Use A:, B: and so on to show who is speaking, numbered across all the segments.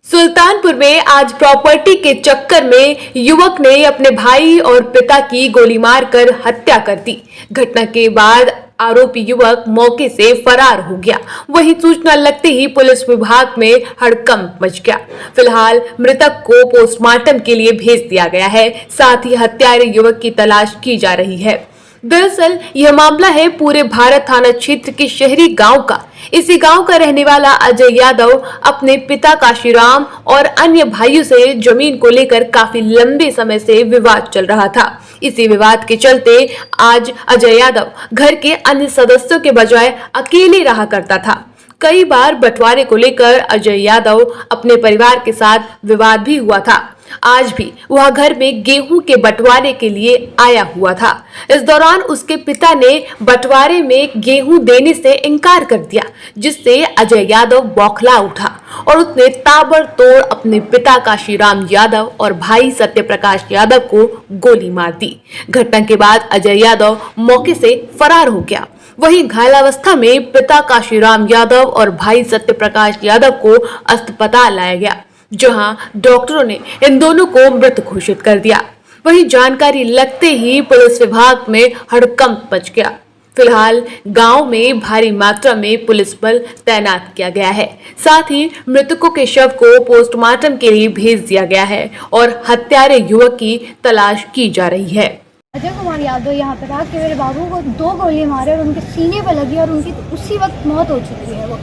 A: सुल्तानपुर में आज प्रॉपर्टी के चक्कर में युवक ने अपने भाई और पिता की गोली मारकर हत्या कर दी। घटना के बाद आरोपी युवक मौके से फरार हो गया। वहीं सूचना लगते ही पुलिस विभाग में हड़कंप मच गया। फिलहाल मृतक को पोस्टमार्टम के लिए भेज दिया गया है। साथ ही हत्यारे युवक की तलाश की जा रही है। दरअसल यह मामला है पूरे भारत थाना क्षेत्र के शहरी गांव का। इसी गांव का रहने वाला अजय यादव अपने पिता काशीराम और अन्य भाइयों से जमीन को लेकर काफी लंबे समय से विवाद चल रहा था। इसी विवाद के चलते आज अजय यादव घर के अन्य सदस्यों के बजाय अकेले रहा करता था। कई बार बंटवारे को लेकर अजय यादव अपने परिवार के साथ विवाद भी हुआ था। आज भी वह घर में गेहूं के बंटवारे के लिए आया हुआ था। इस दौरान उसके पिता ने बंटवारे में गेहूं देने से इनकार कर दिया, जिससे अजय यादव बौखला उठा और उसने ताबड़तोड़ अपने पिता काशीराम यादव और भाई सत्यप्रकाश यादव को गोली मार दी। घटना के बाद अजय यादव मौके से फरार हो गया। वहीं घायलावस्था में पिता काशीराम यादव और भाई सत्यप्रकाश यादव को अस्पताल लाया गया, जहां डॉक्टरों ने इन दोनों को मृत घोषित कर दिया। वहीं जानकारी लगते ही पुलिस विभाग में हड़कंप मच गया। फिलहाल गांव में भारी मात्रा में पुलिस बल तैनात किया गया है। साथ ही मृतकों के शव को पोस्टमार्टम के लिए भेज दिया गया है और हत्यारे युवक की तलाश की जा रही है।
B: अजय कुमार यादव यहाँ पे था कि मेरे बाबू को 2 गोली मारे और उनके सीने पे लगी और उनकी उसी वक्त मौत हो चुकी है वो।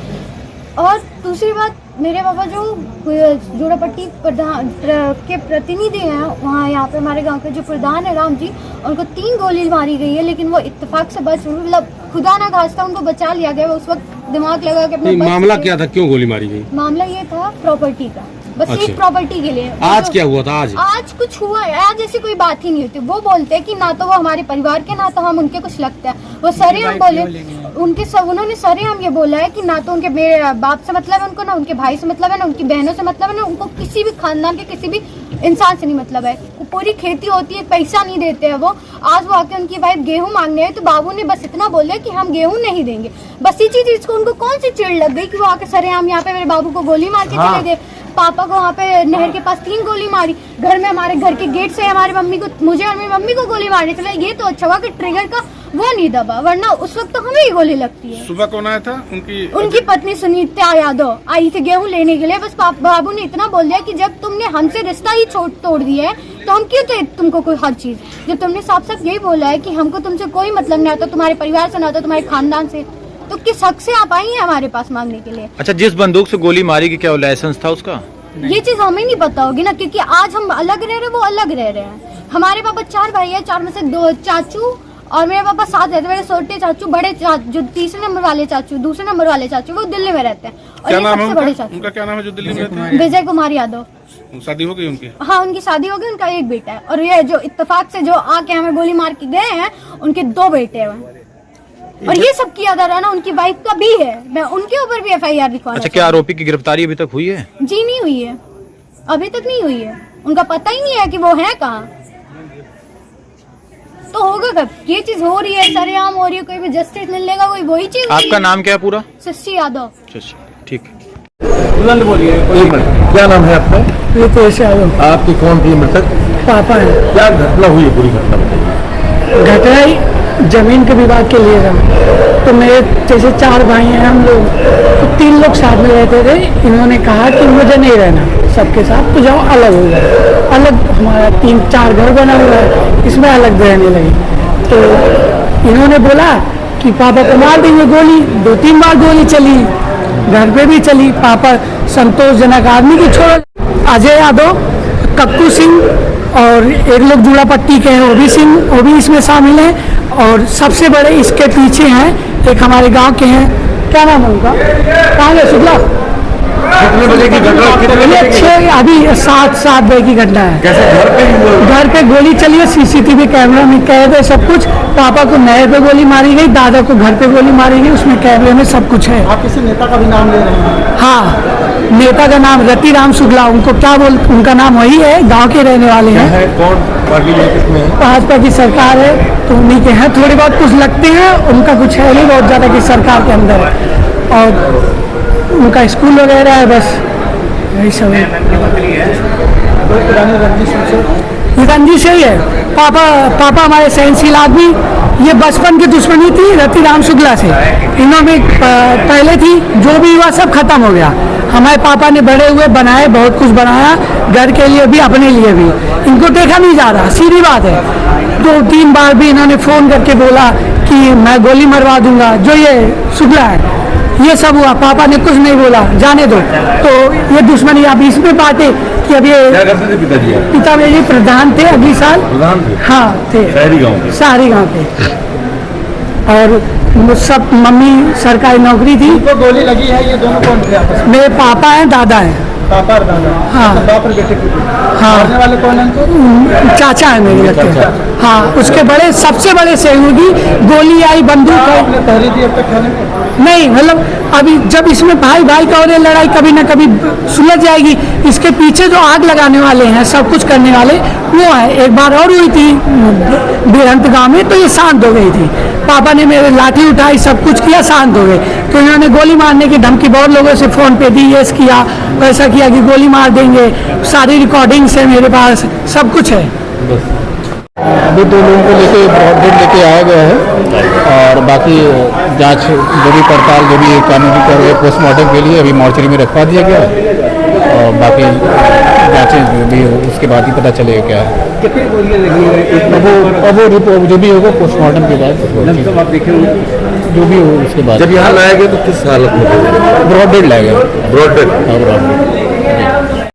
B: और दूसरी बात, मेरे पापा जो जोड़ापट्टी प्रधान के प्रतिनिधि हैं, वहाँ यहाँ पे हमारे गांव के जो प्रधान है राम जी, उनको 3 गोली मारी गई है, लेकिन वो इत्तेफाक से बच, मतलब खुदा ना खास्ता उनको बचा लिया गया। उस वक्त दिमाग लगा के अपने
C: मामला क्या था, क्यों गोली मारी गई?
B: मामला ये था प्रॉपर्टी का, बस एक प्रॉपर्टी के लिए।
C: आज क्या हुआ था?
B: आज कुछ हुआ है? आज ऐसी कोई बात ही नहीं होती। वो बोलते हैं कि ना तो वो हमारे परिवार के, ना तो हम उनके कुछ लगता है। वो सरेआम बोले, उन्होंने सरेआम ये बोला है कि ना तो उनके मेरे बाप से मतलब है उनको, ना उनके भाई से मतलब है, ना उनकी बहनों से मतलब है, ना उनको किसी भी खानदान के किसी भी इंसान से नहीं मतलब है। पूरी खेती होती है, पैसा नहीं देते हैं वो। आज वो आके उनकी वाइफ गेहूं मांगने है तो बाबू ने बस इतना बोला कि हम गेहूं नहीं देंगे। बस इसी चीज को उनको कौन सी चिढ़ लग गई कि वो आके सरेआम यहाँ पे मेरे बाबू को गोली मार के चले गए। पापा को वहाँ पे नहर के पास 3 गोली मारी। घर में हमारे घर के गेट से हमारी मम्मी को, मुझे और मेरी मम्मी को गोली मारने चला। ये तो अच्छा हुआ कि ट्रिगर का वो नहीं दबा, वरना उस वक्त तो हमें ही गोली लगती है।
D: सुबह कौन आया था?
B: उनकी पत्नी सुनीता यादव आई थी गेहूं लेने के लिए। बस बाबू ने इतना बोल दिया कि जब तुमने हमसे रिश्ता ही तोड़ दिया है तो हम क्यों थे तुमको कोई हर चीज। जब तुमने साफ साफ यही बोला है कि हमको तुमसे कोई मतलब नहीं आता, तुम्हारे परिवार से ना आता, तुम्हारे खानदान से, तो किस हक से आप आई है हमारे पास मांगने के लिए?
C: अच्छा, जिस बंदूक से गोली मारी की क्या लाइसेंस था उसका?
B: ये चीज हमें नहीं पता होगी ना, क्योंकि आज हम अलग रह रहे हैं, वो अलग रह रहे हैं। हमारे पापा 4 भाई है, 4 में से 2 चाचू और मेरे पापा साथ रहते हैं। मेरे छोटे चाचू, बड़े जो तीसरे नंबर वाले चाचू, दूसरे नंबर वाले चाचू, वो दिल्ली में रहते हैं। और ये सबसे बड़े चाचू,
D: उनका क्या नाम है जो दिल्ली में रहते हैं?
B: विजय कुमार यादव।
D: शादी हो गई उनकी?
B: हाँ, उनकी शादी हो गई, उनका एक बेटा है। और ये जो इत्तेफाक से जो आके हमें गोली मार के गए हैं, उनके 2 बेटे हैं। और ये सब किया जा रहा है ना, उनकी वाइफ का भी है। मैं उनके ऊपर भी FIR लिखवाना।
C: अच्छा, क्या आरोपी की गिरफ्तारी अभी तक हुई है?
B: जी नहीं हुई है, अभी तक नहीं हुई है। उनका पता ही नहीं है कि वो है कहाँ। तो होगा कब? ये चीज हो रही है, सरेआम हो रही है, कोई भी जस्टिस मिलेगा, कोई वही चीज।
C: आपका नाम क्या है पूरा?
B: शशि यादव।
C: ठीक।
D: बोलिए, क्या नाम है आपका?
E: रितेश यादव।
D: आपकी कौन थी मृतक?
E: पापा है।
D: क्या घटना हुई है, पूरी घटना बताइए।
E: घटना ही जमीन के विवाद के लिए था। तो मेरे जैसे 4 भाई हैं हम लोग, तो 3 लोग साथ में रहते थे। इन्होंने कहा कि मुझे नहीं रहना सबके साथ, तो जाओ अलग हो गए। अलग हमारा 3-4 घर बना हुआ है, इसमें अलग रहने लगे। तो इन्होंने बोला कि पापा को मार देंगे गोली। 2-3 बार गोली चली, घर पे भी चली। पापा संतोषजनक आदमी की छोड़ अजय यादव, कक्कू सिंह और एक लोग जोड़ापट्टी के हैं, ओबी सिंह, वो भी इसमें शामिल हैं। और सबसे बड़े इसके पीछे हैं एक हमारे गांव के हैं, क्या नाम है उनका? कहाँ है? शुक्ला।
D: कितने बजे की घटना?
E: अभी 7 बजे की घटना है।
D: कैसे?
E: घर पे गोली चली है, CCTV कैमरा में कैद है सब कुछ। पापा को नहर पे गोली मारी गई, दादा को घर पे गोली मारी गई, उसमें कैमरे में सब कुछ है।
F: आप किसी नेता का भी नाम ले रहे हैं?
E: हाँ, नेता का नाम रतिराम शुक्ला, उनको क्या बोल, उनका नाम वही है, गांव के रहने वाले हैं।
D: कौन पार्टी में, किसमें?
E: भाजपा की सरकार है, तो उन्हीं के हैं। थोड़ी बहुत कुछ लगते हैं, उनका कुछ है नहीं बहुत ज्यादा कि सरकार के अंदर है। और उनका स्कूल वगैरह है, बस यही सब है।
F: कोई पुरानी रंजिश से
E: रंजिश यही है, पापा हमारे सहनशील आदमी, ये बचपन की दुश्मनी थी रतिराम शुक्ला से, इन्होंने पहले थी, जो भी हुआ सब खत्म हो गया। हमारे पापा ने बड़े हुए बनाए, बहुत कुछ बनाया, घर के लिए भी अपने लिए भी, इनको देखा नहीं जा रहा, सीधी बात है। 2-3 बार भी इन्होंने फ़ोन करके बोला कि मैं गोली मरवा दूंगा, जो ये शुक्ला है, ये सब हुआ, पापा ने कुछ नहीं बोला, जाने दो। तो ये दुश्मनी आप इसमें बांटे कि अब ये
D: क्या करते थे पिताजी?
E: पिता मेरे प्रधान थे अगली साल,
D: प्रधान थे?
E: हाँ थे, शहरी गांव के। और सब मम्मी सरकारी नौकरी थी।
F: इनको गोली लगी है, ये दोनों कौन थे आपस में?
E: मेरे पापा हैं, दादा हैं।
F: पापा और दादा?
E: हाँ।
F: बाप और बेटे?
E: हाँ।
F: मारने वाले कौन है इनको?
E: चाचा है मेरे लगते हैं। हाँ, उसके बड़े, सबसे बड़े सहयोगी, गोली आई, बंदूक आई।
F: आपने तहरीर दी अब तक थाने में?
E: नहीं, मतलब अभी जब इसमें भाई भाई का हो रही लड़ाई, कभी ना कभी सुलझ जाएगी। इसके पीछे जो आग लगाने वाले हैं, सब कुछ करने वाले, वो है। एक बार और हुई थी बेरंत गाँव में, तो ये शांत हो गई थी। पापा ने मेरे लाठी उठाई, सब कुछ किया, शांत हो गए। तो इन्होंने गोली मारने की धमकी बहुत लोगों से फ़ोन पे दी, ये किया, वैसा किया कि गोली मार देंगे। सारी रिकॉर्डिंग्स है मेरे पास, सब कुछ है।
G: अभी 2 लोगों को लेके ब्रॉडगेट लेके आया गया है और बाकी जांच जो भी पड़ताल जो भी कानूनी कर रहे पोस्टमार्टम के लिए अभी मॉर्चरी में रखवा दिया गया है और बाकी जांचें जो भी उसके बाद ही पता चलेगा क्या है।
F: कितनी गोलियां लगी हैं?
G: अब वो रिपोर्ट जो भी होगा पोस्टमार्टम के बाद
F: आप देखे
G: जो भी हो उसके बाद।
D: जब यहाँ लाया गया तो किस हालत में थे?
G: ब्रॉडगेट लाया गया।
D: ब्रॉडगेट?
G: हाँ, ब्रॉडगेट।